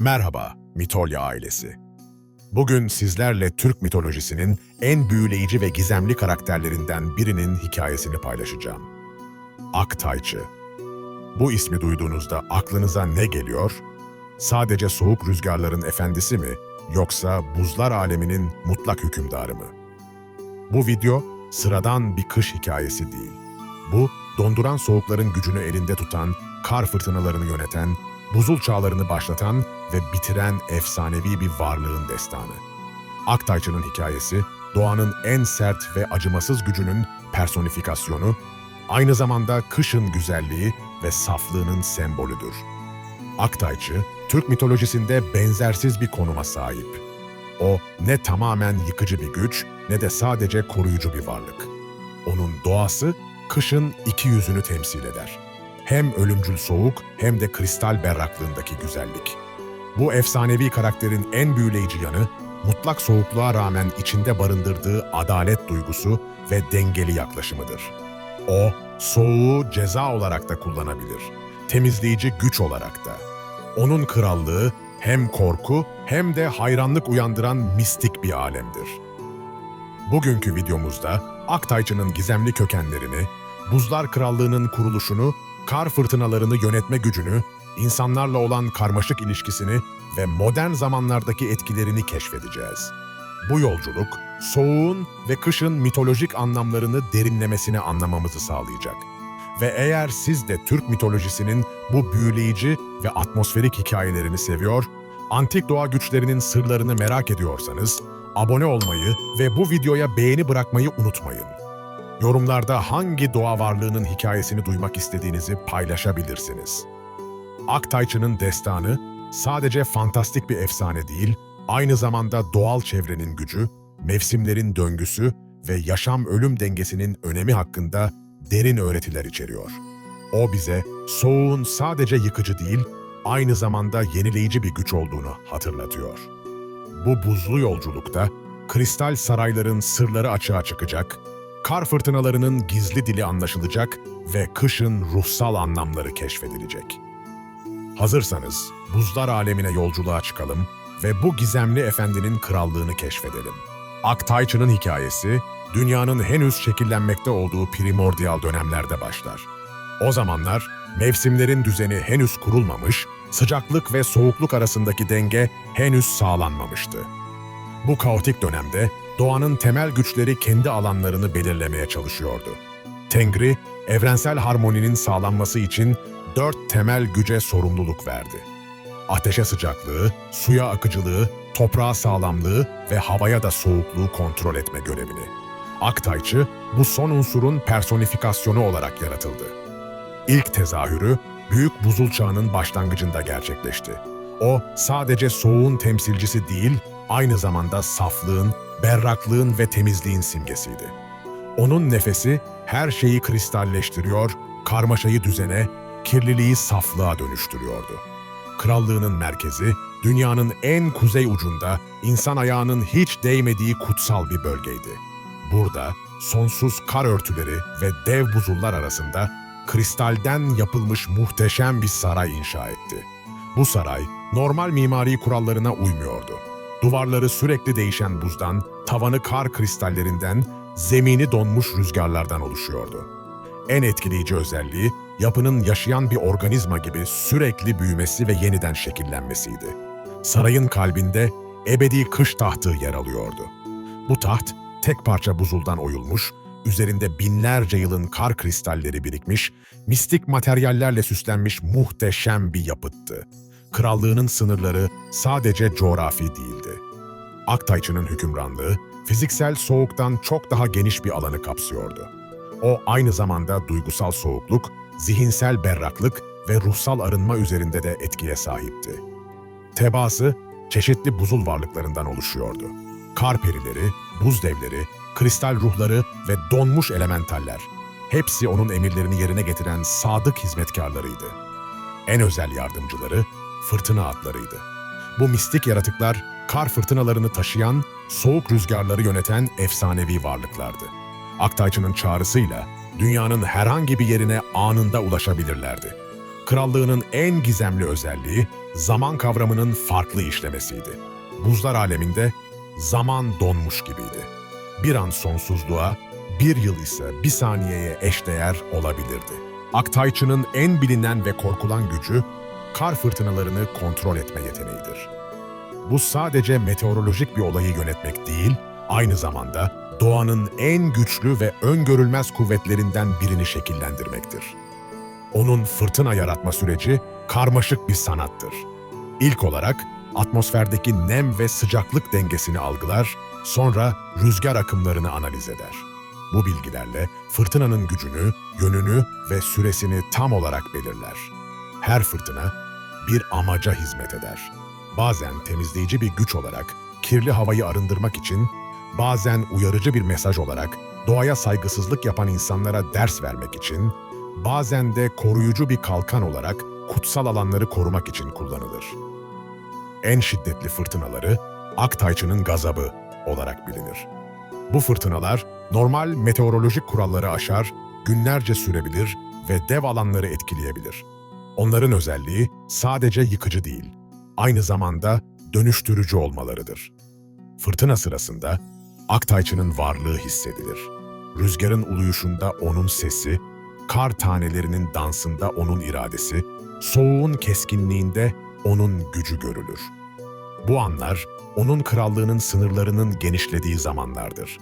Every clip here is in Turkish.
Merhaba, Mitolya ailesi. Bugün sizlerle Türk mitolojisinin en büyüleyici ve gizemli karakterlerinden birinin hikayesini paylaşacağım. Aktayçı. Bu ismi duyduğunuzda aklınıza ne geliyor? Sadece soğuk rüzgarların efendisi mi, yoksa buzlar aleminin mutlak hükümdarı mı? Bu video sıradan bir kış hikayesi değil. Bu, donduran soğukların gücünü elinde tutan, kar fırtınalarını yöneten, buzul çağlarını başlatan ve bitiren efsanevi bir varlığın destanı. Aktayçı'nın hikayesi, doğanın en sert ve acımasız gücünün personifikasyonu, aynı zamanda kışın güzelliği ve saflığının sembolüdür. Aktayçı, Türk mitolojisinde benzersiz bir konuma sahip. O, ne tamamen yıkıcı bir güç, ne de sadece koruyucu bir varlık. Onun doğası, kışın iki yüzünü temsil eder. Hem ölümcül soğuk hem de kristal berraklığındaki güzellik. Bu efsanevi karakterin en büyüleyici yanı, mutlak soğukluğa rağmen içinde barındırdığı adalet duygusu ve dengeli yaklaşımıdır. O, soğuğu ceza olarak da kullanabilir, temizleyici güç olarak da. Onun krallığı hem korku hem de hayranlık uyandıran mistik bir alemdir. Bugünkü videomuzda Aktayçı'nın gizemli kökenlerini, Buzlar Krallığı'nın kuruluşunu, kar fırtınalarını yönetme gücünü, insanlarla olan karmaşık ilişkisini ve modern zamanlardaki etkilerini keşfedeceğiz. Bu yolculuk, soğuğun ve kışın mitolojik anlamlarını derinlemesine anlamamızı sağlayacak. Ve eğer siz de Türk mitolojisinin bu büyüleyici ve atmosferik hikayelerini seviyor, antik doğa güçlerinin sırlarını merak ediyorsanız, abone olmayı ve bu videoya beğeni bırakmayı unutmayın. Yorumlarda hangi doğa varlığının hikayesini duymak istediğinizi paylaşabilirsiniz. Aktayçı'nın destanı sadece fantastik bir efsane değil, aynı zamanda doğal çevrenin gücü, mevsimlerin döngüsü ve yaşam-ölüm dengesinin önemi hakkında derin öğretiler içeriyor. O bize soğuğun sadece yıkıcı değil, aynı zamanda yenileyici bir güç olduğunu hatırlatıyor. Bu buzlu yolculukta kristal sarayların sırları açığa çıkacak, kar fırtınalarının gizli dili anlaşılacak ve kışın ruhsal anlamları keşfedilecek. Hazırsanız buzlar alemine yolculuğa çıkalım ve bu gizemli efendinin krallığını keşfedelim. Aktayçı'nın hikayesi, dünyanın henüz şekillenmekte olduğu primordial dönemlerde başlar. O zamanlar mevsimlerin düzeni henüz kurulmamış, sıcaklık ve soğukluk arasındaki denge henüz sağlanmamıştı. Bu kaotik dönemde doğanın temel güçleri kendi alanlarını belirlemeye çalışıyordu. Tengri, evrensel harmoninin sağlanması için 4 temel güce sorumluluk verdi. Ateşe sıcaklığı, suya akıcılığı, toprağa sağlamlığı ve havaya da soğukluğu kontrol etme görevini. Aktayçı, bu son unsurun personifikasyonu olarak yaratıldı. İlk tezahürü, Büyük Buzul Çağı'nın başlangıcında gerçekleşti. O, sadece soğuğun temsilcisi değil, aynı zamanda saflığın, berraklığın ve temizliğin simgesiydi. Onun nefesi her şeyi kristalleştiriyor, karmaşayı düzene, kirliliği saflığa dönüştürüyordu. Krallığının merkezi, dünyanın en kuzey ucunda, insan ayağının hiç değmediği kutsal bir bölgeydi. Burada, sonsuz kar örtüleri ve dev buzullar arasında kristalden yapılmış muhteşem bir saray inşa etti. Bu saray, normal mimari kurallarına uymuyordu. Duvarları sürekli değişen buzdan, tavanı kar kristallerinden, zemini donmuş rüzgarlardan oluşuyordu. En etkileyici özelliği, yapının yaşayan bir organizma gibi sürekli büyümesi ve yeniden şekillenmesiydi. Sarayın kalbinde ebedi kış tahtı yer alıyordu. Bu taht, tek parça buzuldan oyulmuş, üzerinde binlerce yılın kar kristalleri birikmiş, mistik materyallerle süslenmiş muhteşem bir yapıttı. Krallığının sınırları sadece coğrafi değildi. Aktayçı'nın hükümranlığı, fiziksel soğuktan çok daha geniş bir alanı kapsıyordu. O aynı zamanda duygusal soğukluk, zihinsel berraklık ve ruhsal arınma üzerinde de etkiye sahipti. Tebaası, çeşitli buzul varlıklarından oluşuyordu. Kar perileri, buz devleri, kristal ruhları ve donmuş elementaller, hepsi onun emirlerini yerine getiren sadık hizmetkarlarıydı. En özel yardımcıları, fırtına atlarıydı. Bu mistik yaratıklar, kar fırtınalarını taşıyan, soğuk rüzgarları yöneten efsanevi varlıklardı. Aktayçı'nın çağrısıyla dünyanın herhangi bir yerine anında ulaşabilirlerdi. Krallığının en gizemli özelliği zaman kavramının farklı işlemesiydi. Buzlar aleminde zaman donmuş gibiydi. Bir an sonsuzluğa, bir yıl ise bir saniyeye eşdeğer olabilirdi. Aktayçı'nın en bilinen ve korkulan gücü, kar fırtınalarını kontrol etme yeteneğidir. Bu sadece meteorolojik bir olayı yönetmek değil, aynı zamanda doğanın en güçlü ve öngörülmez kuvvetlerinden birini şekillendirmektir. Onun fırtına yaratma süreci karmaşık bir sanattır. İlk olarak atmosferdeki nem ve sıcaklık dengesini algılar, sonra rüzgar akımlarını analiz eder. Bu bilgilerle fırtınanın gücünü, yönünü ve süresini tam olarak belirler. Her fırtına bir amaca hizmet eder. Bazen temizleyici bir güç olarak kirli havayı arındırmak için, bazen uyarıcı bir mesaj olarak doğaya saygısızlık yapan insanlara ders vermek için, bazen de koruyucu bir kalkan olarak kutsal alanları korumak için kullanılır. En şiddetli fırtınaları Aktayçı'nın gazabı olarak bilinir. Bu fırtınalar normal meteorolojik kuralları aşar, günlerce sürebilir ve dev alanları etkileyebilir. Onların özelliği sadece yıkıcı değil, aynı zamanda dönüştürücü olmalarıdır. Fırtına sırasında Aktayçı'nın varlığı hissedilir. Rüzgarın uluyuşunda onun sesi, kar tanelerinin dansında onun iradesi, soğuğun keskinliğinde onun gücü görülür. Bu anlar, onun krallığının sınırlarının genişlediği zamanlardır.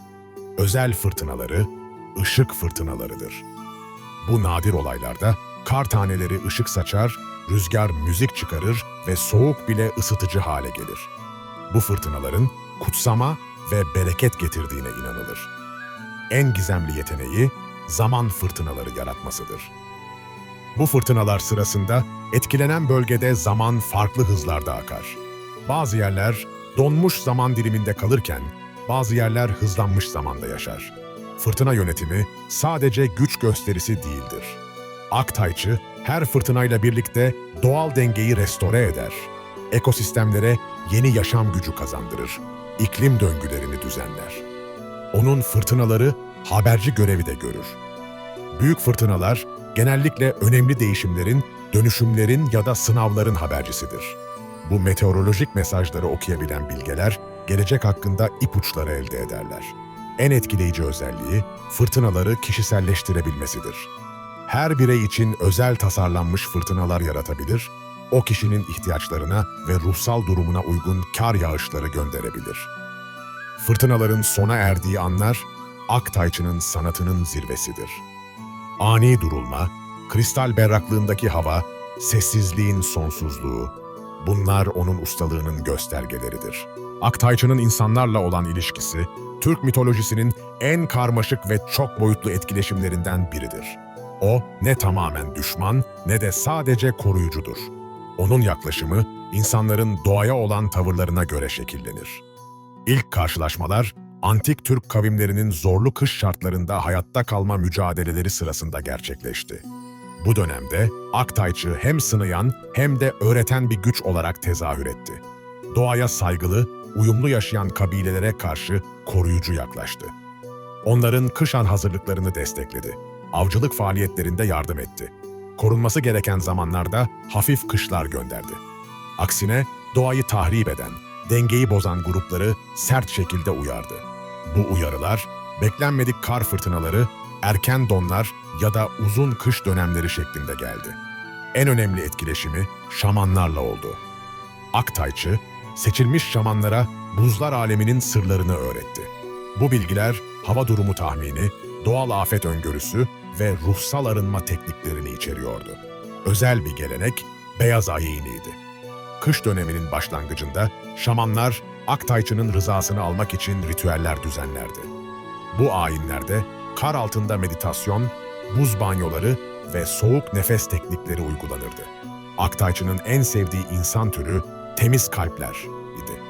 Özel fırtınaları, ışık fırtınalarıdır. Bu nadir olaylarda kar taneleri ışık saçar, rüzgar müzik çıkarır ve soğuk bile ısıtıcı hale gelir. Bu fırtınaların kutsama ve bereket getirdiğine inanılır. En gizemli yeteneği zaman fırtınaları yaratmasıdır. Bu fırtınalar sırasında etkilenen bölgede zaman farklı hızlarda akar. Bazı yerler donmuş zaman diliminde kalırken, bazı yerler hızlanmış zamanda yaşar. Fırtına yönetimi sadece güç gösterisi değildir. Aktayçı her fırtınayla birlikte doğal dengeyi restore eder. Ekosistemlere yeni yaşam gücü kazandırır. İklim döngülerini düzenler. Onun fırtınaları haberci görevi de görür. Büyük fırtınalar genellikle önemli değişimlerin, dönüşümlerin ya da sınavların habercisidir. Bu meteorolojik mesajları okuyabilen bilgeler, gelecek hakkında ipuçları elde ederler. En etkileyici özelliği, fırtınaları kişiselleştirebilmesidir. Her birey için özel tasarlanmış fırtınalar yaratabilir, o kişinin ihtiyaçlarına ve ruhsal durumuna uygun kar yağışları gönderebilir. Fırtınaların sona erdiği anlar, Aktayçı'nın sanatının zirvesidir. Ani durulma, kristal berraklığındaki hava, sessizliğin sonsuzluğu, bunlar onun ustalığının göstergeleridir. Aktayçı'nın insanlarla olan ilişkisi, Türk mitolojisinin en karmaşık ve çok boyutlu etkileşimlerinden biridir. O, ne tamamen düşman ne de sadece koruyucudur. Onun yaklaşımı, insanların doğaya olan tavırlarına göre şekillenir. İlk karşılaşmalar, antik Türk kavimlerinin zorlu kış şartlarında hayatta kalma mücadeleleri sırasında gerçekleşti. Bu dönemde Aktayçı hem sınayan hem de öğreten bir güç olarak tezahür etti. Doğaya saygılı, uyumlu yaşayan kabilelere karşı koruyucu yaklaştı. Onların kışan hazırlıklarını destekledi. Avcılık faaliyetlerinde yardım etti. Korunması gereken zamanlarda hafif kışlar gönderdi. Aksine doğayı tahrip eden, dengeyi bozan grupları sert şekilde uyardı. Bu uyarılar, beklenmedik kar fırtınaları, erken donlar ya da uzun kış dönemleri şeklinde geldi. En önemli etkileşimi şamanlarla oldu. Aktayçı, seçilmiş şamanlara buzlar aleminin sırlarını öğretti. Bu bilgiler hava durumu tahmini, doğal afet öngörüsü ve ruhsal arınma tekniklerini içeriyordu. Özel bir gelenek, beyaz ayiniydi. Kış döneminin başlangıcında şamanlar Aktayçı'nın rızasını almak için ritüeller düzenlerdi. Bu ayinlerde kar altında meditasyon, buz banyoları ve soğuk nefes teknikleri uygulanırdı. Aktayçı'nın en sevdiği insan türü temiz kalpler idi.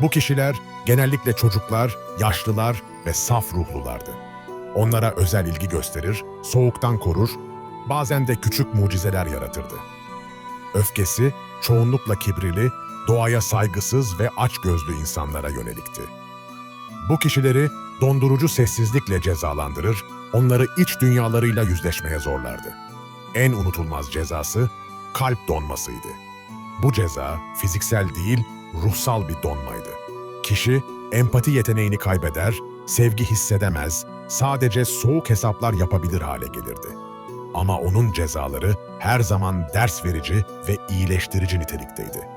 Bu kişiler genellikle çocuklar, yaşlılar ve saf ruhlulardı. Onlara özel ilgi gösterir, soğuktan korur, bazen de küçük mucizeler yaratırdı. Öfkesi çoğunlukla kibrili, doğaya saygısız ve açgözlü insanlara yönelikti. Bu kişileri dondurucu sessizlikle cezalandırır, onları iç dünyalarıyla yüzleşmeye zorlardı. En unutulmaz cezası, kalp donmasıydı. Bu ceza fiziksel değil, ruhsal bir donmaydı. Kişi empati yeteneğini kaybeder, sevgi hissedemez, sadece soğuk hesaplar yapabilir hale gelirdi. Ama onun cezaları her zaman ders verici ve iyileştirici nitelikteydi.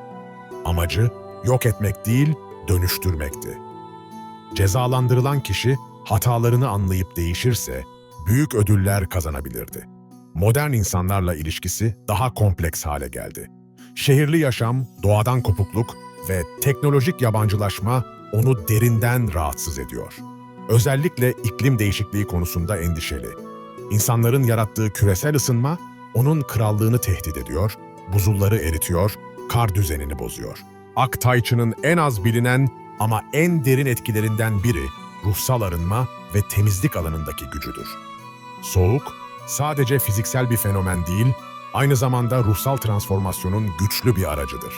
Amacı yok etmek değil, dönüştürmekti. Cezalandırılan kişi hatalarını anlayıp değişirse büyük ödüller kazanabilirdi. Modern insanlarla ilişkisi daha kompleks hale geldi. Şehirli yaşam, doğadan kopukluk ve teknolojik yabancılaşma onu derinden rahatsız ediyor. Özellikle iklim değişikliği konusunda endişeli. İnsanların yarattığı küresel ısınma onun krallığını tehdit ediyor, buzulları eritiyor, kar düzenini bozuyor. Aktayçı'nın en az bilinen ama en derin etkilerinden biri ruhsal arınma ve temizlik alanındaki gücüdür. Soğuk, sadece fiziksel bir fenomen değil, aynı zamanda ruhsal transformasyonun güçlü bir aracıdır.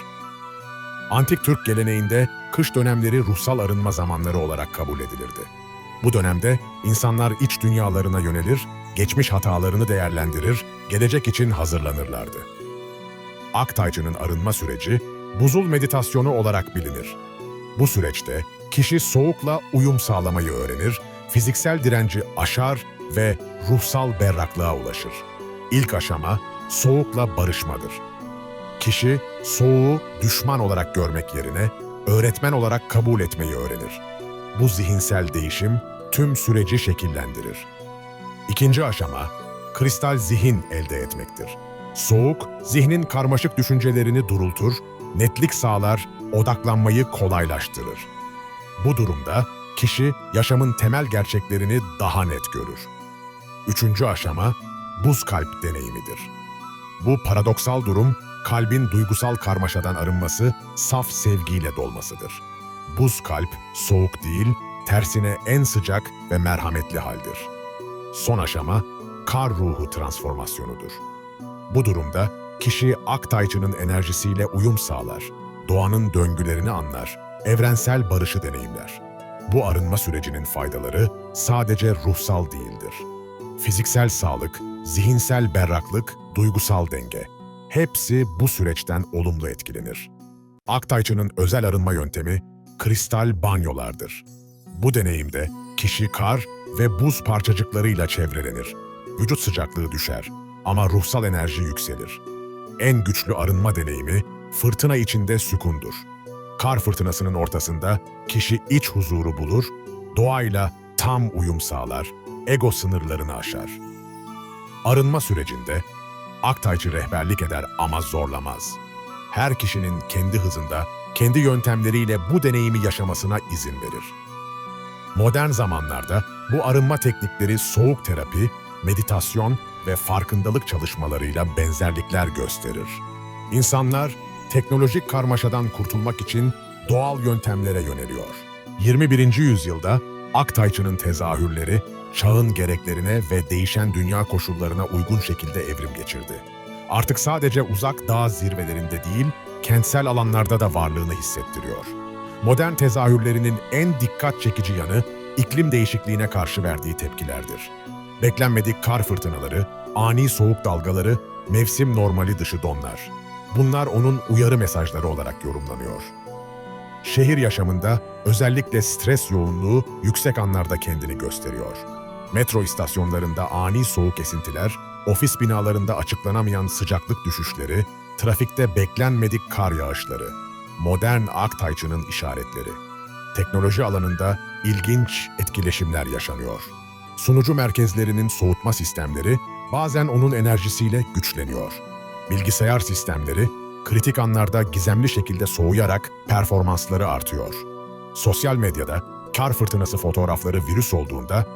Antik Türk geleneğinde kış dönemleri ruhsal arınma zamanları olarak kabul edilirdi. Bu dönemde insanlar iç dünyalarına yönelir, geçmiş hatalarını değerlendirir, gelecek için hazırlanırlardı. Aktaycı'nın arınma süreci, buzul meditasyonu olarak bilinir. Bu süreçte kişi soğukla uyum sağlamayı öğrenir, fiziksel direnci aşar ve ruhsal berraklığa ulaşır. İlk aşama soğukla barışmadır. Kişi soğuğu düşman olarak görmek yerine öğretmen olarak kabul etmeyi öğrenir. Bu zihinsel değişim tüm süreci şekillendirir. İkinci aşama kristal zihin elde etmektir. Soğuk, zihnin karmaşık düşüncelerini durultur, netlik sağlar, odaklanmayı kolaylaştırır. Bu durumda kişi yaşamın temel gerçeklerini daha net görür. Üçüncü aşama buz kalp deneyimidir. Bu paradoksal durum, kalbin duygusal karmaşadan arınması, saf sevgiyle dolmasıdır. Buz kalp, soğuk değil, tersine en sıcak ve merhametli haldir. Son aşama, kar ruhu transformasyonudur. Bu durumda kişi Aktayçı'nın enerjisiyle uyum sağlar, doğanın döngülerini anlar, evrensel barışı deneyimler. Bu arınma sürecinin faydaları sadece ruhsal değildir. Fiziksel sağlık, zihinsel berraklık, duygusal denge. Hepsi bu süreçten olumlu etkilenir. Aktayçı'nın özel arınma yöntemi kristal banyolardır. Bu deneyimde kişi kar ve buz parçacıklarıyla çevrelenir. Vücut sıcaklığı düşer ama ruhsal enerji yükselir. En güçlü arınma deneyimi fırtına içinde sükundur. Kar fırtınasının ortasında kişi iç huzuru bulur, doğayla tam uyum sağlar, ego sınırlarını aşar. Arınma sürecinde Aktayçı rehberlik eder ama zorlamaz. Her kişinin kendi hızında, kendi yöntemleriyle bu deneyimi yaşamasına izin verir. Modern zamanlarda bu arınma teknikleri soğuk terapi, meditasyon ve farkındalık çalışmalarıyla benzerlikler gösterir. İnsanlar teknolojik karmaşadan kurtulmak için doğal yöntemlere yöneliyor. 21. yüzyılda Aktayçı'nın tezahürleri çağın gereklerine ve değişen dünya koşullarına uygun şekilde evrim geçirdi. Artık sadece uzak dağ zirvelerinde değil, kentsel alanlarda da varlığını hissettiriyor. Modern tezahürlerinin en dikkat çekici yanı iklim değişikliğine karşı verdiği tepkilerdir. Beklenmedik kar fırtınaları, ani soğuk dalgaları, mevsim normali dışı donlar. Bunlar onun uyarı mesajları olarak yorumlanıyor. Şehir yaşamında özellikle stres yoğunluğu yüksek anlarda kendini gösteriyor. Metro istasyonlarında ani soğuk esintiler, ofis binalarında açıklanamayan sıcaklık düşüşleri, trafikte beklenmedik kar yağışları, modern Aktayçı'nın işaretleri. Teknoloji alanında ilginç etkileşimler yaşanıyor. Sunucu merkezlerinin soğutma sistemleri bazen onun enerjisiyle güçleniyor. Bilgisayar sistemleri kritik anlarda gizemli şekilde soğuyarak performansları artıyor. Sosyal medyada kar fırtınası fotoğrafları virüs olduğunda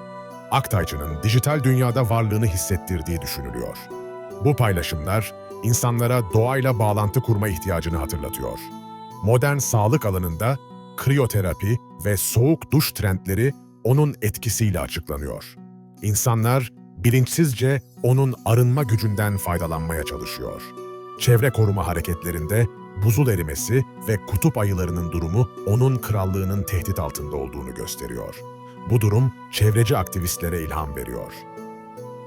Aktayçı'nın dijital dünyada varlığını hissettirdiği düşünülüyor. Bu paylaşımlar insanlara doğayla bağlantı kurma ihtiyacını hatırlatıyor. Modern sağlık alanında kriyoterapi ve soğuk duş trendleri onun etkisiyle açıklanıyor. İnsanlar bilinçsizce onun arınma gücünden faydalanmaya çalışıyor. Çevre koruma hareketlerinde buzul erimesi ve kutup ayılarının durumu onun krallığının tehdit altında olduğunu gösteriyor. Bu durum çevreci aktivistlere ilham veriyor.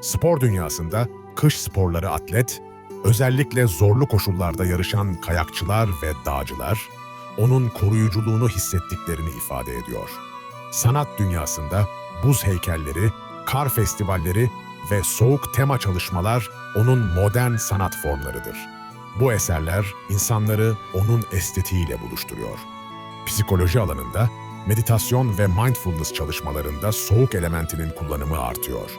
Spor dünyasında kış sporları atlet, Özellikle zorlu koşullarda yarışan kayakçılar ve dağcılar, onun koruyuculuğunu hissettiklerini ifade ediyor. Sanat dünyasında buz heykelleri, kar festivalleri ve soğuk tema çalışmalar onun modern sanat formlarıdır. Bu eserler insanları onun estetiğiyle buluşturuyor. Psikoloji alanında, meditasyon ve mindfulness çalışmalarında soğuk elementinin kullanımı artıyor.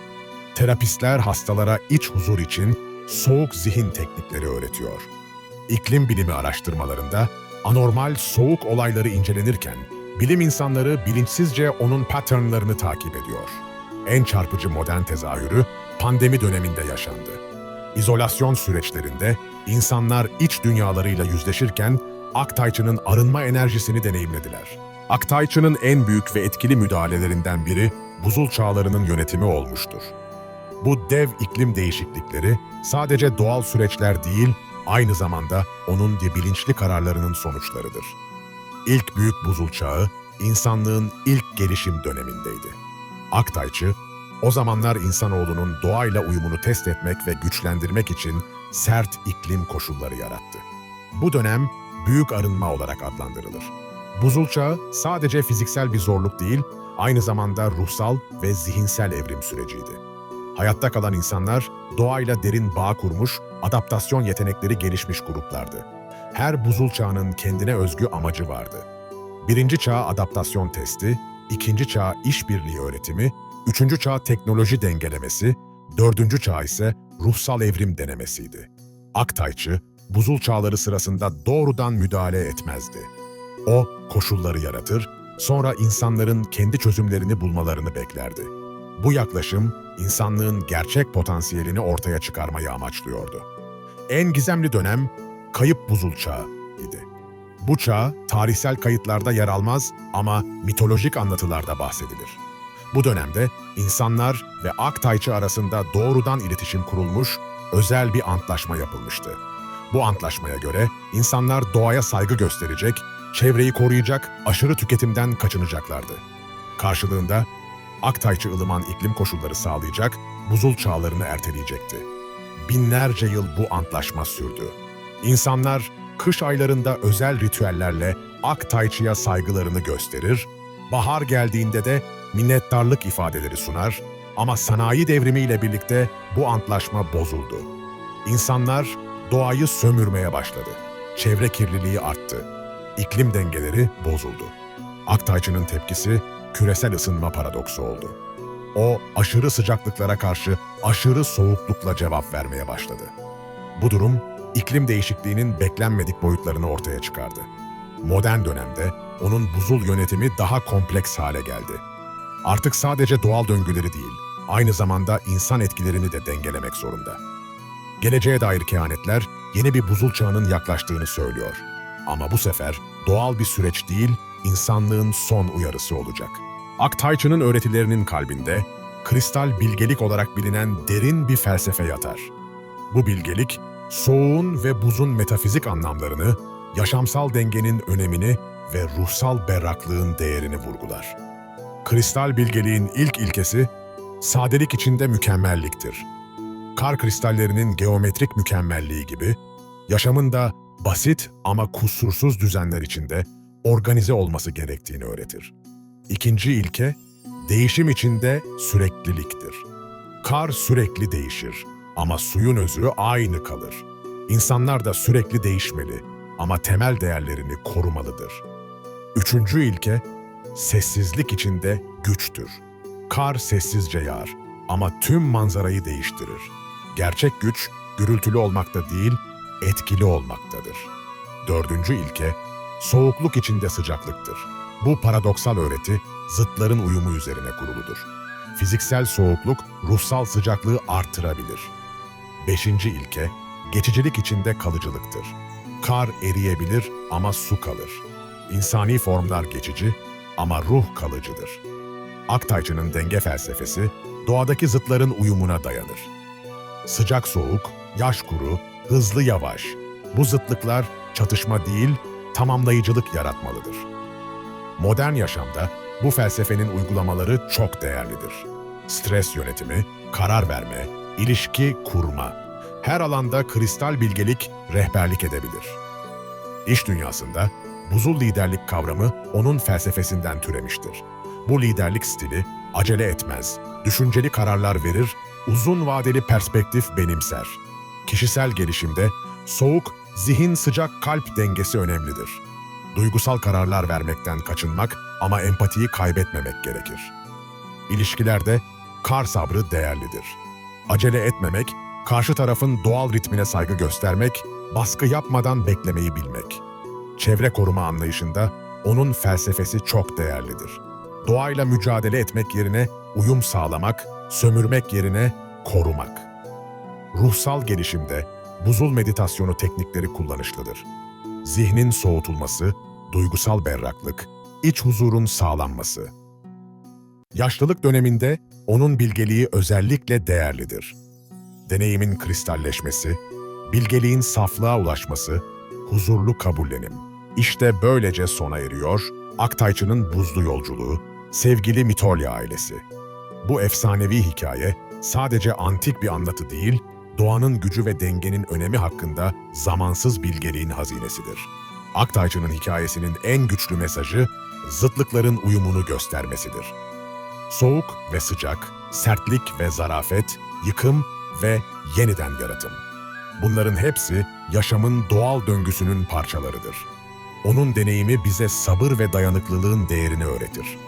Terapistler hastalara iç huzur için soğuk zihin teknikleri öğretiyor. İklim bilimi araştırmalarında anormal soğuk olayları incelenirken, bilim insanları bilinçsizce onun patternlarını takip ediyor. En çarpıcı modern tezahürü pandemi döneminde yaşandı. İzolasyon süreçlerinde insanlar iç dünyalarıyla yüzleşirken Aktayçı'nın arınma enerjisini deneyimlediler. Aktayçı'nın en büyük ve etkili müdahalelerinden biri buzul çağlarının yönetimi olmuştur. Bu dev iklim değişiklikleri sadece doğal süreçler değil, aynı zamanda onun bilinçli kararlarının sonuçlarıdır. İlk büyük buzul çağı, insanlığın ilk gelişim dönemindeydi. Aktayçı, o zamanlar insanoğlunun doğayla uyumunu test etmek ve güçlendirmek için sert iklim koşulları yarattı. Bu dönem büyük arınma olarak adlandırılır. Buzul çağı sadece fiziksel bir zorluk değil, aynı zamanda ruhsal ve zihinsel evrim süreciydi. Hayatta kalan insanlar doğayla derin bağ kurmuş, adaptasyon yetenekleri gelişmiş gruplardı. Her buzul çağının kendine özgü amacı vardı. Birinci çağ adaptasyon testi, ikinci çağ işbirliği öğretimi, üçüncü çağ teknoloji dengelemesi, dördüncü çağ ise ruhsal evrim denemesiydi. Aktayçı, buzul çağları sırasında doğrudan müdahale etmezdi. O, koşulları yaratır, sonra insanların kendi çözümlerini bulmalarını beklerdi. Bu yaklaşım, insanlığın gerçek potansiyelini ortaya çıkarmayı amaçlıyordu. En gizemli dönem, Kayıp Buzul Çağı idi. Bu çağ, tarihsel kayıtlarda yer almaz ama mitolojik anlatılarda bahsedilir. Bu dönemde insanlar ve Aktayçı arasında doğrudan iletişim kurulmuş, özel bir antlaşma yapılmıştı. Bu antlaşmaya göre insanlar doğaya saygı gösterecek, çevreyi koruyacak, aşırı tüketimden kaçınacaklardı. Karşılığında Aktayçı ılıman iklim koşulları sağlayacak, buzul çağlarını erteleyecekti. Binlerce yıl bu antlaşma sürdü. İnsanlar kış aylarında özel ritüellerle Aktayçı'ya saygılarını gösterir, bahar geldiğinde de minnettarlık ifadeleri sunar ama sanayi devrimiyle birlikte bu antlaşma bozuldu. İnsanlar doğayı sömürmeye başladı. Çevre kirliliği arttı. İklim dengeleri bozuldu. Aktayçı'nın tepkisi küresel ısınma paradoksu oldu. O, aşırı sıcaklıklara karşı aşırı soğuklukla cevap vermeye başladı. Bu durum, iklim değişikliğinin beklenmedik boyutlarını ortaya çıkardı. Modern dönemde onun buzul yönetimi daha kompleks hale geldi. Artık sadece doğal döngüleri değil, aynı zamanda insan etkilerini de dengelemek zorunda. Geleceğe dair kehanetler yeni bir buzul çağının yaklaştığını söylüyor. Ama bu sefer doğal bir süreç değil, insanlığın son uyarısı olacak. Aktayçı'nın öğretilerinin kalbinde, kristal bilgelik olarak bilinen derin bir felsefe yatar. Bu bilgelik, soğuğun ve buzun metafizik anlamlarını, yaşamsal dengenin önemini ve ruhsal berraklığın değerini vurgular. Kristal bilgeliğin ilk ilkesi, sadelik içinde mükemmelliktir. Kar kristallerinin geometrik mükemmelliği gibi, yaşamın da basit ama kusursuz düzenler içinde organize olması gerektiğini öğretir. İkinci ilke, değişim içinde sürekliliktir. Kar sürekli değişir ama suyun özü aynı kalır. İnsanlar da sürekli değişmeli ama temel değerlerini korumalıdır. Üçüncü ilke, sessizlik içinde güçtür. Kar sessizce yağar ama tüm manzarayı değiştirir. Gerçek güç, gürültülü olmakta değil, etkili olmaktadır. Dördüncü ilke, soğukluk içinde sıcaklıktır. Bu paradoksal öğreti, zıtların uyumu üzerine kuruludur. Fiziksel soğukluk, ruhsal sıcaklığı artırabilir. Beşinci ilke, geçicilik içinde kalıcılıktır. Kar eriyebilir ama su kalır. İnsani formlar geçici ama ruh kalıcıdır. Aktayçı'nın denge felsefesi, doğadaki zıtların uyumuna dayanır. Sıcak soğuk, yaş kuru, hızlı yavaş. Bu zıtlıklar çatışma değil, tamamlayıcılık yaratmalıdır. Modern yaşamda bu felsefenin uygulamaları çok değerlidir. Stres yönetimi, karar verme, ilişki kurma. Her alanda kristal bilgelik rehberlik edebilir. İş dünyasında buzul liderlik kavramı onun felsefesinden türemiştir. Bu liderlik stili acele etmez, düşünceli kararlar verir, uzun vadeli perspektif benimser. Kişisel gelişimde soğuk, zihin sıcak kalp dengesi önemlidir. Duygusal kararlar vermekten kaçınmak ama empatiyi kaybetmemek gerekir. İlişkilerde kar sabrı değerlidir. Acele etmemek, karşı tarafın doğal ritmine saygı göstermek, baskı yapmadan beklemeyi bilmek. Çevre koruma anlayışında onun felsefesi çok değerlidir. Doğayla mücadele etmek yerine uyum sağlamak, sömürmek yerine korumak. Ruhsal gelişimde buzul meditasyonu teknikleri kullanışlıdır. Zihnin soğutulması, duygusal berraklık, iç huzurun sağlanması. Yaşlılık döneminde onun bilgeliği özellikle değerlidir. Deneyimin kristalleşmesi, bilgeliğin saflığa ulaşması, huzurlu kabullenim. İşte böylece sona eriyor Aktayçı'nın buzlu yolculuğu, sevgili Mitolya ailesi. Bu efsanevi hikaye sadece antik bir anlatı değil, doğanın gücü ve dengenin önemi hakkında zamansız bilgeliğin hazinesidir. Aktayçı'nın hikayesinin en güçlü mesajı, zıtlıkların uyumunu göstermesidir. Soğuk ve sıcak, sertlik ve zarafet, yıkım ve yeniden yaratım. Bunların hepsi yaşamın doğal döngüsünün parçalarıdır. Onun deneyimi bize sabır ve dayanıklılığın değerini öğretir.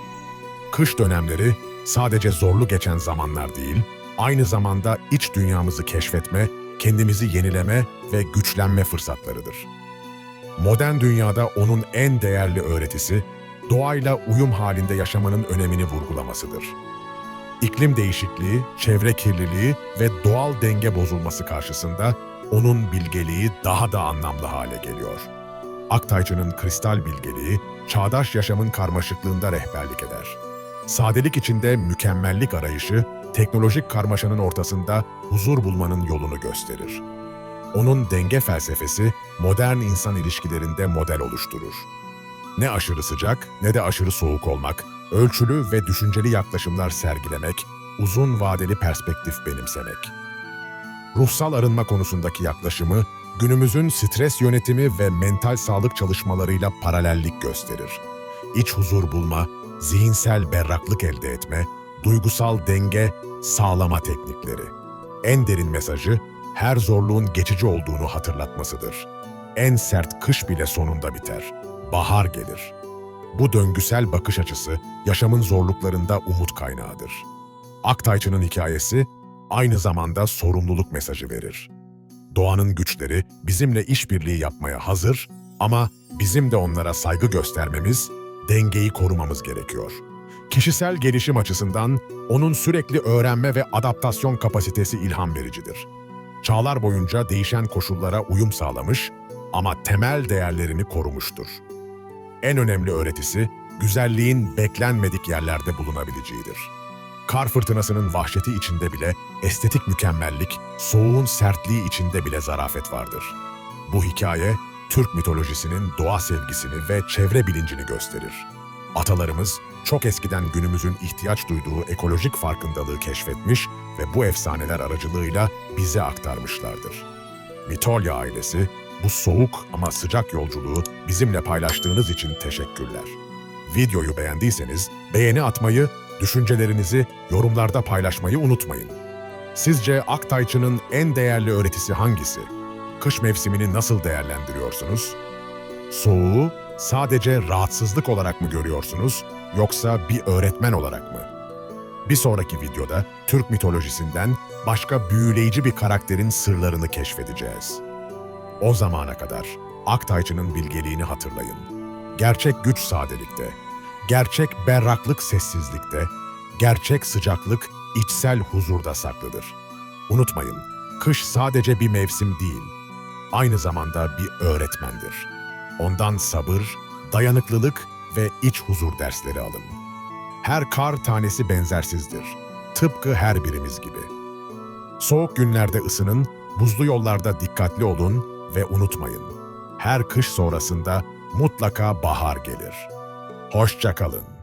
Kış dönemleri sadece zorlu geçen zamanlar değil, aynı zamanda iç dünyamızı keşfetme, kendimizi yenileme ve güçlenme fırsatlarıdır. Modern dünyada onun en değerli öğretisi, doğayla uyum halinde yaşamanın önemini vurgulamasıdır. İklim değişikliği, çevre kirliliği ve doğal denge bozulması karşısında onun bilgeliği daha da anlamlı hale geliyor. Aktayçı'nın kristal bilgeliği, çağdaş yaşamın karmaşıklığında rehberlik eder. Sadelik içinde mükemmellik arayışı, teknolojik karmaşanın ortasında huzur bulmanın yolunu gösterir. Onun denge felsefesi, modern insan ilişkilerinde model oluşturur. Ne aşırı sıcak ne de aşırı soğuk olmak, ölçülü ve düşünceli yaklaşımlar sergilemek, uzun vadeli perspektif benimsemek. Ruhsal arınma konusundaki yaklaşımı, günümüzün stres yönetimi ve mental sağlık çalışmalarıyla paralellik gösterir. İç huzur bulma, zihinsel berraklık elde etme, duygusal denge, sağlama teknikleri. En derin mesajı, her zorluğun geçici olduğunu hatırlatmasıdır. En sert kış bile sonunda biter. Bahar gelir. Bu döngüsel bakış açısı, yaşamın zorluklarında umut kaynağıdır. Aktayçı'nın hikayesi, aynı zamanda sorumluluk mesajı verir. Doğanın güçleri bizimle işbirliği yapmaya hazır ama bizim de onlara saygı göstermemiz, dengeyi korumamız gerekiyor. Kişisel gelişim açısından onun sürekli öğrenme ve adaptasyon kapasitesi ilham vericidir. Çağlar boyunca değişen koşullara uyum sağlamış ama temel değerlerini korumuştur. En önemli öğretisi, güzelliğin beklenmedik yerlerde bulunabileceğidir. Kar fırtınasının vahşeti içinde bile estetik mükemmellik, soğuğun sertliği içinde bile zarafet vardır. Bu hikaye, Türk mitolojisinin doğa sevgisini ve çevre bilincini gösterir. Atalarımız çok eskiden günümüzün ihtiyaç duyduğu ekolojik farkındalığı keşfetmiş ve bu efsaneler aracılığıyla bize aktarmışlardır. Mitolya ailesi, bu soğuk ama sıcak yolculuğu bizimle paylaştığınız için teşekkürler. Videoyu beğendiyseniz beğeni atmayı, düşüncelerinizi yorumlarda paylaşmayı unutmayın. Sizce Aktayçı'nın en değerli öğretisi hangisi? Kış mevsimini nasıl değerlendiriyorsunuz? Soğuğu sadece rahatsızlık olarak mı görüyorsunuz, yoksa bir öğretmen olarak mı? Bir sonraki videoda Türk mitolojisinden başka büyüleyici bir karakterin sırlarını keşfedeceğiz. O zamana kadar Aktayçı'nın bilgeliğini hatırlayın. Gerçek güç sadelikte, gerçek berraklık sessizlikte, gerçek sıcaklık içsel huzurda saklıdır. Unutmayın, kış sadece bir mevsim değil, aynı zamanda bir öğretmendir. Ondan sabır, dayanıklılık ve iç huzur dersleri alın. Her kar tanesi benzersizdir, tıpkı her birimiz gibi. Soğuk günlerde ısının, buzlu yollarda dikkatli olun ve unutmayın, her kış sonrasında mutlaka bahar gelir. Hoşça kalın.